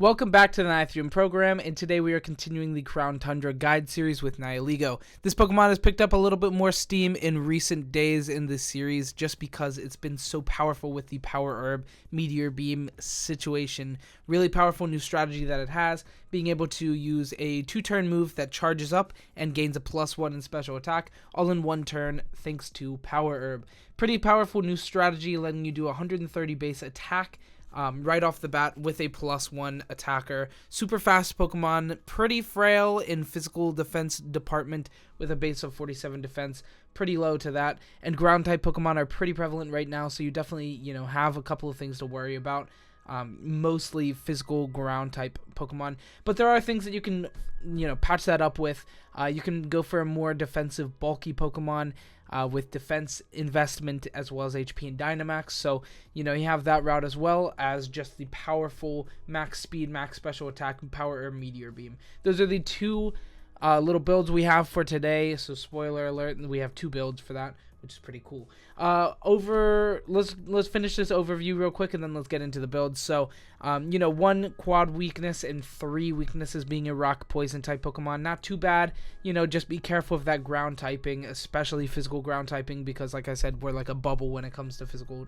Welcome back to the Nihilego program, and today we are continuing the Crown Tundra guide series with Nihilego. This Pokemon has picked up a little bit more steam in recent days in this series just because it's been so powerful with the Power Herb Meteor Beam situation. Really powerful new strategy that it has, being able to use a 2-turn move that charges up and gains a +1 in special attack, all in 1 turn thanks to Power Herb. Pretty powerful new strategy, letting you do 130 base attack right off the bat with a +1 attacker. Super fast Pokemon, pretty frail in physical defense department with a base of 47 defense, pretty low to that. And ground type Pokemon are pretty prevalent right now, so you definitely, have a couple of things to worry about. Mostly physical ground type Pokemon, but there are things that you can, patch that up with. You can go for a more defensive, bulky Pokemon with defense investment as well as HP and Dynamax. So, you have that route as well as just the powerful max speed, max special attack, Power Herb, Meteor Beam. Those are the two little builds we have for today. So, spoiler alert, we have 2 builds for that, which is pretty cool. Let's finish this overview real quick, and then let's get into the builds. So, 1 quad weakness and 3 weaknesses being a rock poison type Pokemon. Not too bad. Just be careful of that ground typing, especially physical ground typing, because like I said, we're like a bubble when it comes to physical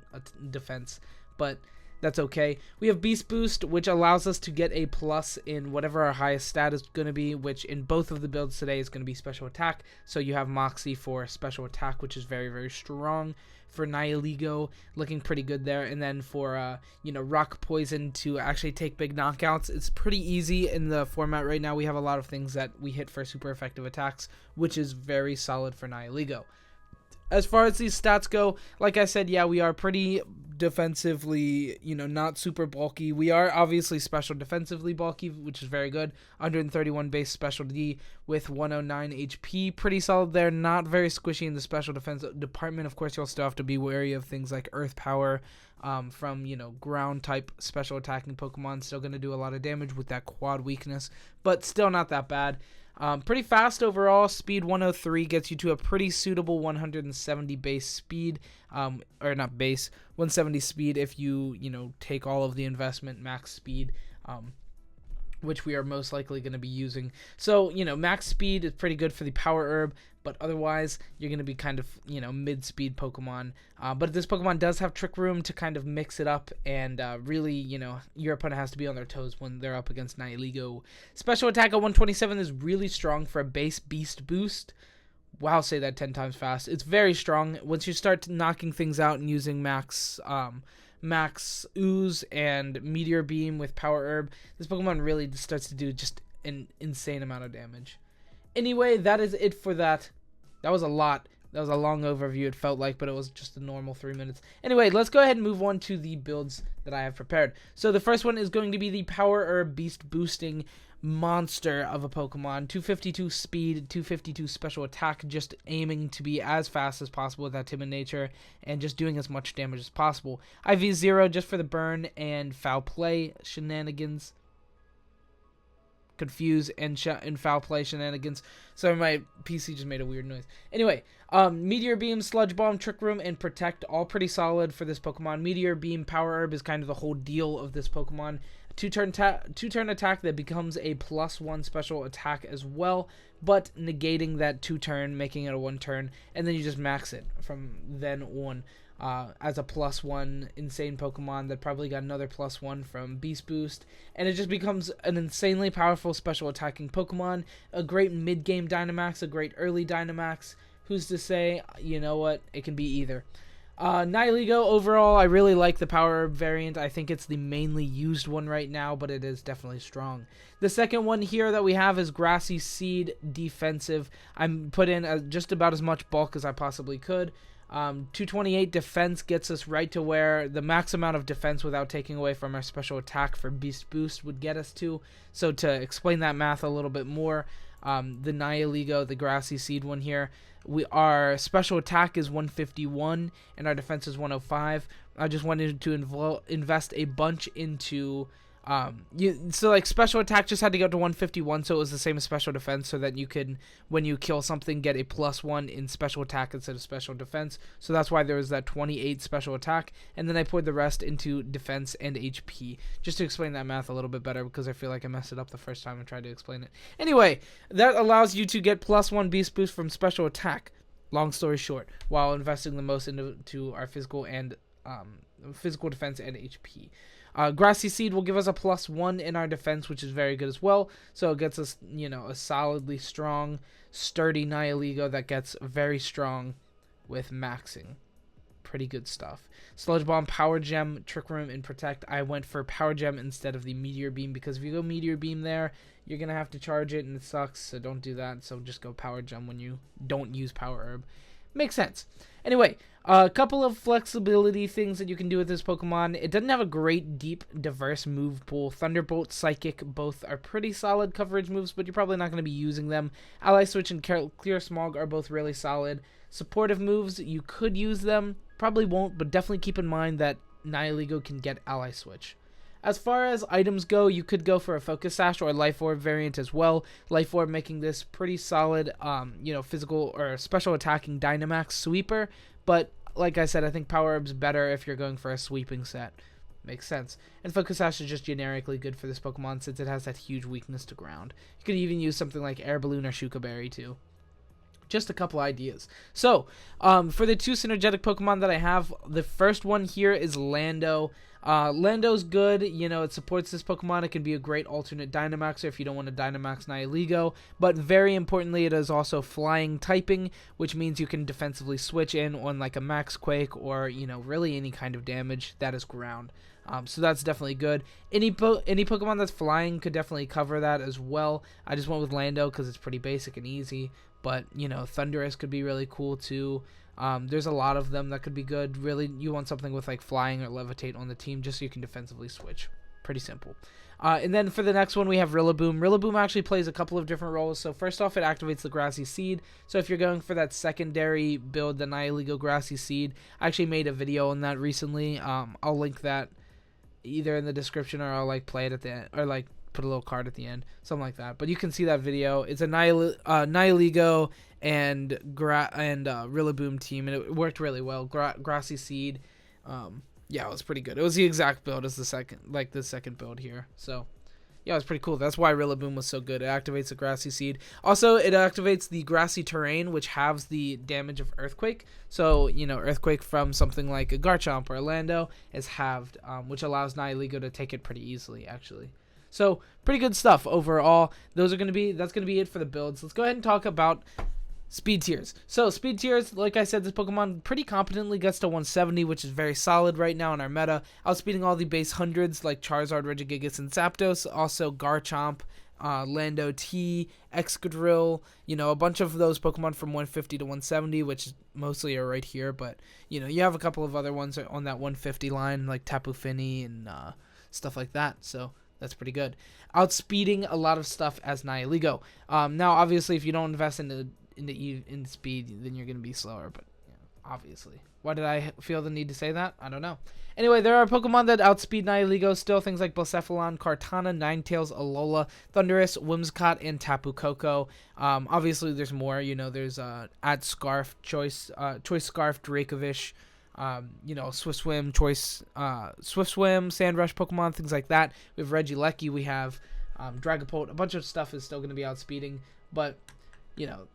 defense. But that's okay. We have Beast Boost, which allows us to get a plus in whatever our highest stat is going to be, which in both of the builds today is going to be special attack. So you have Moxie for special attack, which is very, very strong. For Nihilego, looking pretty good there. And then for, Rock Poison to actually take big knockouts, it's pretty easy in the format right now. We have a lot of things that we hit for super effective attacks, which is very solid for Nihilego. As far as these stats go, like I said, yeah, we are pretty defensively, not super bulky. We are obviously special defensively bulky, which is very good. 131 base specialty with 109 HP. Pretty solid there. Not very squishy in the special defense department. Of course, you'll still have to be wary of things like Earth Power from, ground type special attacking Pokemon. Still going to do a lot of damage with that quad weakness, but still not that bad. Pretty fast overall. Speed 103 gets you to a pretty suitable 170 base speed, or not base, 170 speed if you, take all of the investment, max speed, which we are most likely going to be using. So, max speed is pretty good for the Power Herb, but otherwise, you're going to be kind of, mid-speed Pokemon. But this Pokemon does have Trick Room to kind of mix it up, and really, your opponent has to be on their toes when they're up against Nihilego. Special attack at 127 is really strong for a base Beast Boost. Wow, say that 10 times fast. It's very strong. Once you start knocking things out and using max Ooze and Meteor Beam with Power Herb, this Pokemon really starts to do just an insane amount of damage. Anyway, that is it for that. That was a lot. That was a long overview, it felt like, but it was just a normal 3 minutes. Anyway, let's go ahead and move on to the builds that I have prepared. So the first one is going to be the Power Herb Beast Boosting monster of a Pokemon. 252 speed, 252 special attack, just aiming to be as fast as possible with that Timid Nature and just doing as much damage as possible. IV0 just for the burn and foul play shenanigans. Confuse and foul play shenanigans. Sorry, my PC just made a weird noise. Anyway, Meteor Beam, Sludge Bomb, Trick Room, and Protect, all pretty solid for this Pokemon. Meteor Beam, Power Herb is kind of the whole deal of this Pokemon. 2-turn attack that becomes a +1 special attack as well, but negating that 2-turn, making it a 1-turn, and then you just max it from then on. As a +1 insane Pokemon that probably got another +1 from Beast Boost, and it just becomes an insanely powerful special attacking Pokemon, a great mid-game Dynamax, a great early Dynamax. Who's to say? You know what? It can be either. Nihilego, overall, I really like the Power Herb variant. I think it's the mainly used one right now, but it is definitely strong. The second one here that we have is Grassy Seed, defensive. I'm put in just about as much bulk as I possibly could. 228 defense gets us right to where the max amount of defense without taking away from our special attack for Beast Boost would get us to. So to explain that math a little bit more, the Nihilego, the Grassy Seed one here, our special attack is 151 and our defense is 105. I just wanted to invest a bunch into So like special attack just had to go to 151, so it was the same as special defense, so that you can, when you kill something, get a +1 in special attack instead of special defense. So that's why there was that 28 special attack, and then I poured the rest into defense and HP, just to explain that math a little bit better, because I feel like I messed it up the first time I tried to explain it. Anyway, that allows you to get +1 beast boost from special attack, long story short, while investing the most into our physical and physical defense and HP. Grassy Seed will give us a +1 in our defense, which is very good as well. So it gets us, a solidly strong, sturdy Nihilego that gets very strong with maxing. Pretty good stuff. Sludge Bomb, Power Gem, Trick Room, and Protect. I went for Power Gem instead of the Meteor Beam, because if you go Meteor Beam there, you're going to have to charge it, and it sucks, so don't do that. So just go Power Gem when you don't use Power Herb. Makes sense. Anyway, a couple of flexibility things that you can do with this Pokemon. It doesn't have a great, deep, diverse move pool. Thunderbolt, Psychic, both are pretty solid coverage moves, but you're probably not going to be using them. Ally Switch and Clear Smog are both really solid. Supportive moves, you could use them. Probably won't, but definitely keep in mind that Nihilego can get Ally Switch. As far as items go, you could go for a Focus Sash or a Life Orb variant as well. Life Orb making this pretty solid, physical or special attacking Dynamax sweeper. But like I said, I think Power Orb's better if you're going for a sweeping set. Makes sense. And Focus Sash is just generically good for this Pokemon since it has that huge weakness to ground. You could even use something like Air Balloon or Shuka Berry too. Just a couple ideas. So, for the two synergetic Pokemon that I have, the first one here is Lando. Lando's good, it supports this Pokemon. It can be a great alternate Dynamaxer if you don't want to Dynamax Nihilego, but very importantly, it is also flying typing, which means you can defensively switch in on like a Max Quake or, really any kind of damage that is ground. So that's definitely good. Any Pokemon that's flying could definitely cover that as well. I just went with Lando because it's pretty basic and easy, but, Thundurus could be really cool too. There's a lot of them that could be good. Really, you want something with like flying or levitate on the team just so you can defensively switch. Pretty simple. And then for the next one, we have Rillaboom. Rillaboom actually plays a couple of different roles. So first off, it activates the Grassy Seed. So if you're going for that secondary build, the Nihilego Grassy Seed, I actually made a video on that recently. I'll link that either in the description, or I'll like play it at the end, or like put a little card at the end, something like that. But you can see that video. It's a Nihilego and Rillaboom team, and it worked really well. Grassy Seed, yeah, it was pretty good. It was the exact build as the second build here. So yeah, it was pretty cool. That's why Rillaboom was so good. It activates the Grassy Seed. Also, it activates the Grassy Terrain, which halves the damage of Earthquake. So, Earthquake from something like a Garchomp or a Lando is halved, which allows Nihilego to take it pretty easily, actually. So, pretty good stuff overall. That's going to be it for the builds. Let's go ahead and talk about speed tiers. So, speed tiers, like I said, this Pokemon pretty competently gets to 170, which is very solid right now in our meta. Outspeeding all the base hundreds like Charizard, Regigigas, and Zapdos. Also, Garchomp, Lando T, Excadrill, a bunch of those Pokemon from 150 to 170, which mostly are right here. But, you have a couple of other ones on that 150 line, like Tapu Fini and stuff like that. So, that's pretty good. Outspeeding a lot of stuff as Nihilego. Now, obviously, if you don't invest in speed, then you're going to be slower, but obviously. Why did I feel the need to say that? I don't know. Anyway, there are Pokemon that outspeed Nihilego still, things like Blacephalon, Kartana, Ninetales, Alola, Thundurus, Whimsicott, and Tapu Koko. Obviously, there's more. There's Add Scarf, Choice Scarf, Dracovish, Swift Swim, Sandrush Pokemon, things like that. We have Regieleki, we have Dragapult. A bunch of stuff is still going to be outspeeding, but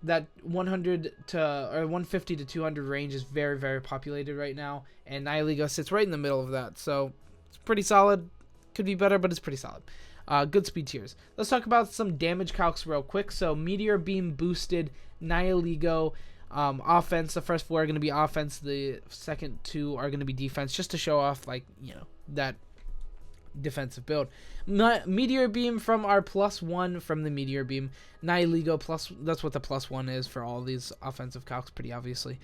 that 150 to 200 range is very, very populated right now, and Nihilego sits right in the middle of that, so it's pretty solid. Could be better, but it's pretty solid. Good speed tiers. Let's talk about some damage calcs real quick. So Meteor Beam boosted Nihilego. Offense, the first 4 are going to be offense, the second 2 are going to be defense, just to show off, that defensive build. Meteor Beam from our +1 from the Meteor Beam. Nihilego plus, that's what the +1 is for all these offensive calcs, pretty obviously.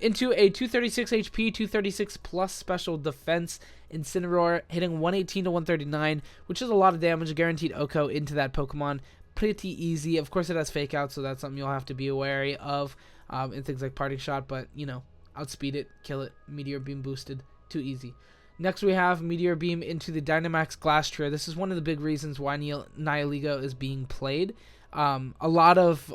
Into a 236 HP, 236 plus special defense Incineroar, hitting 118 to 139, which is a lot of damage, guaranteed OHKO into that Pokemon. Pretty easy. Of course, it has Fake Out, so that's something you'll have to be wary of in things like Parting Shot, but, outspeed it, kill it, Meteor Beam boosted, too easy. Next, we have Meteor Beam into the Dynamax Glastrier. This is one of the big reasons why Nihilego is being played. A lot of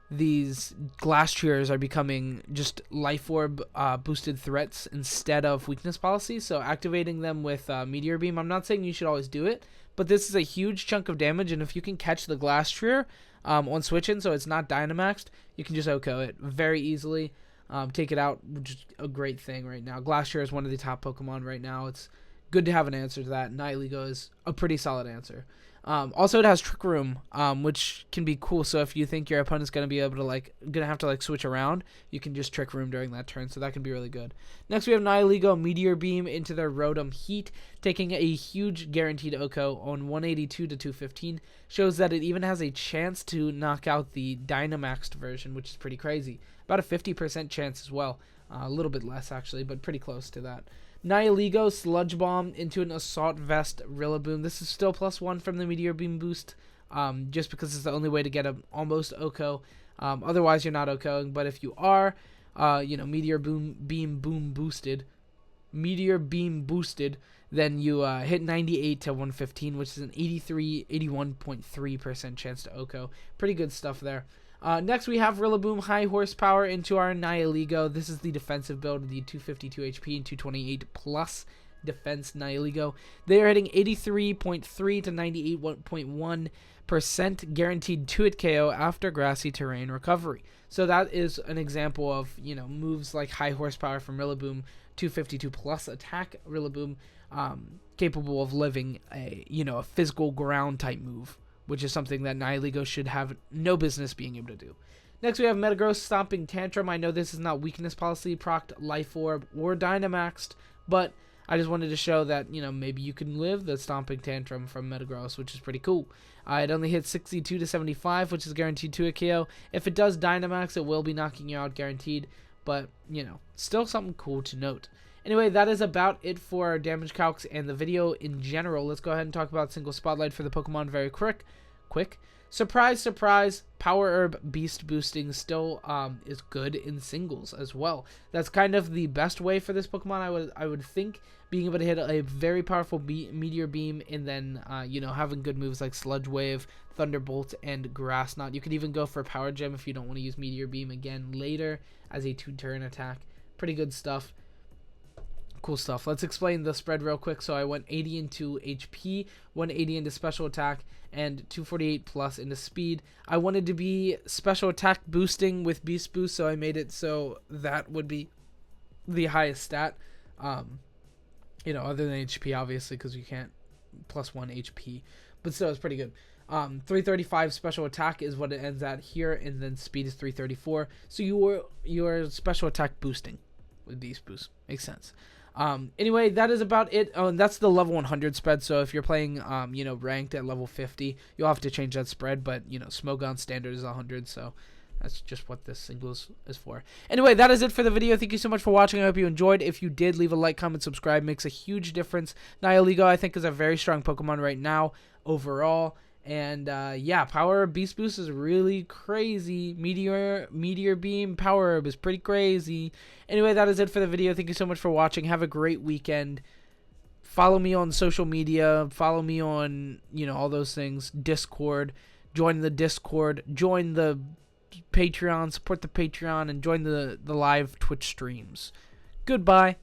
these Glastriers are becoming just Life Orb boosted threats instead of weakness policies. So activating them with Meteor Beam, I'm not saying you should always do it, but this is a huge chunk of damage, and if you can catch the Glastrier on switch-in so it's not Dynamaxed, you can just OHKO it very easily. Take it out, which is a great thing right now. Glastrier is one of the top Pokemon right now. It's good to have an answer to that. Nihilego is a pretty solid answer. Also, it has Trick Room, which can be cool. So if you think your opponent's gonna be able to have to switch around, you can just Trick Room during that turn. So that can be really good. Next, we have Nihilego Meteor Beam into their Rotom Heat, taking a huge guaranteed OHKO on 182 to 215. Shows that it even has a chance to knock out the Dynamaxed version, which is pretty crazy. About a 50% chance as well. A little bit less actually, but pretty close to that. Nihilego Sludge Bomb into an Assault Vest Rillaboom. This is still +1 from the Meteor Beam boost, just because it's the only way to get an almost OHKO. Otherwise, you're not OHKOing, but if you are, Meteor Beam boosted, then you hit 98 to 115, which is an 81.3% chance to OHKO. Pretty good stuff there. Next, we have Rillaboom High Horsepower into our Nihilego. This is the defensive build, the 252 HP and 228 plus defense Nihilego. They are hitting 83.3 to 98.1% guaranteed 2-hit KO after grassy terrain recovery. So that is an example of, moves like High Horsepower from Rillaboom, 252 plus attack Rillaboom, capable of living a physical ground type move, which is something that Nihilego should have no business being able to do. Next, we have Metagross Stomping Tantrum. I know this is not weakness policy, procced Life Orb, or Dynamaxed, but I just wanted to show that, maybe you can live the Stomping Tantrum from Metagross, which is pretty cool. It only hits 62 to 75, which is guaranteed to a KO. If it does Dynamax, it will be knocking you out guaranteed, but, still something cool to note. Anyway, that is about it for our damage calcs and the video in general. Let's go ahead and talk about single spotlight for the Pokemon very quick. Surprise, surprise, Power Herb Beast boosting still is good in singles as well. That's kind of the best way for this Pokemon, I would think, being able to hit a very powerful Meteor Beam and then, having good moves like Sludge Wave, Thunderbolt, and Grass Knot. You could even go for Power Gem if you don't want to use Meteor Beam again later as a 2-turn attack. Pretty good stuff. Cool stuff. Let's explain the spread real quick. So I went 80 into HP, 180 into special attack, and 248 plus into speed. I wanted to be special attack boosting with Beast Boost, so I made it so that would be the highest stat. Other than HP, obviously, because you can't +1 HP. But still, it's pretty good. 335 special attack is what it ends at here, and then speed is 334. So your special attack boosting with Beast Boost. Makes sense. Anyway, that is about it. Oh, and that's the level 100 spread. So if you're playing, ranked at level 50, you'll have to change that spread. But, Smogon standard is 100. So that's just what this singles is for. Anyway, that is it for the video. Thank you so much for watching. I hope you enjoyed. If you did, leave a like, comment, subscribe. Makes a huge difference. Nihilego, I think, is a very strong Pokemon right now overall. And, Power Beast Boost is really crazy. Meteor Beam Power Herb is pretty crazy. Anyway, that is it for the video. Thank you so much for watching. Have a great weekend. Follow me on social media. Follow me on, all those things. Discord. Join the Discord. Join the Patreon. Support the Patreon. And join the live Twitch streams. Goodbye.